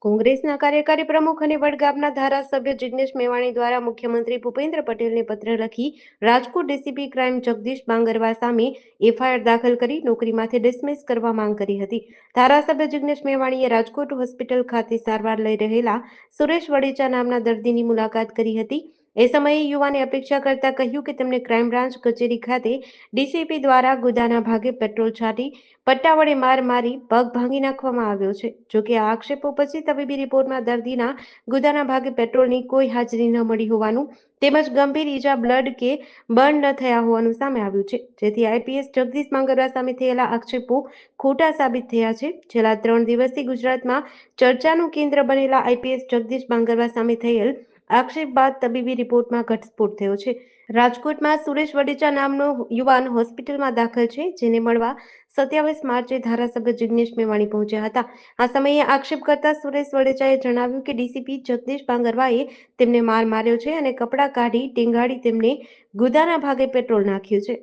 કોંગ્રેસના કાર્યકારી પ્રમુખ અને વડગામના ધારાસભ્ય જિગ્નેશ મેવાણી દ્વારા મુખ્યમંત્રી ભૂપેન્દ્ર પટેલને પત્ર લખી રાજકોટ ડીસીપી ક્રાઇમ જગદીશ બાંગરવા સામે એફઆઈઆર દાખલ કરી નોકરીમાંથી ડિસમિસ કરવા માંગ કરી હતી। ધારાસભ્ય જિગ્નેશ મેવાણીએ રાજકોટ હોસ્પિટલ ખાતે સારવાર લઈ રહેલા સુરેશ વડેચા નામના દર્દીની મુલાકાત કરી હતી। એ સમયે યુવાને અપેક્ષા કરતા કહ્યું કે તેમને ક્રાઇમ બ્રાન્ચ કચેરી ખાતે ડીસીપી દ્વારા ગુદાના ભાગે પેટ્રોલ છાંટી પટ્ટા વડે માર મારી પગ ભાંગી નાખવામાં આવ્યો છે। જોકે આ આક્ષેપો પછી તબીબી રિપોર્ટમાં દર્દીના ગુદાના ભાગે પેટ્રોલની કોઈ હાજરી ન મળી હોવાનું તેમજ ગંભીર ઈજા બ્લડ કે બર્ન ન થયા હોવાનું સામે આવ્યું છે, જેથી આઈપીએસ જગદીશ બાંગરવા સામે થયેલા આક્ષેપો ખોટા સાબિત થયા છે। છેલ્લા 3 દિવસથી ગુજરાતમાં ચર્ચાનું કેન્દ્ર બનેલા આઈપીએસ જગદીશ બાંગરવા સામે થયેલ આક્ષેપ બાદ તબીબી રિપોર્ટમાં ઘટસ્ફોટ થયો છે। રાજકોટમાં સુરેશ વડેચા નામનો યુવાન હોસ્પિટલમાં દાખલ છે, જેને મળવા 27 માર્ચે ધારાસભ્ય જિગ્નેશ મેવાણી પહોંચ્યા હતા। આ સમયે આક્ષેપ કરતા સુરેશ વડેચાએ જણાવ્યું કે ડીસીપી જગદીશ બાંગરવાએ તેમને માર માર્યો છે અને કપડાં કાઢી ટીંગાડી તેમને ગુદાના ભાગે પેટ્રોલ નાખ્યું છે।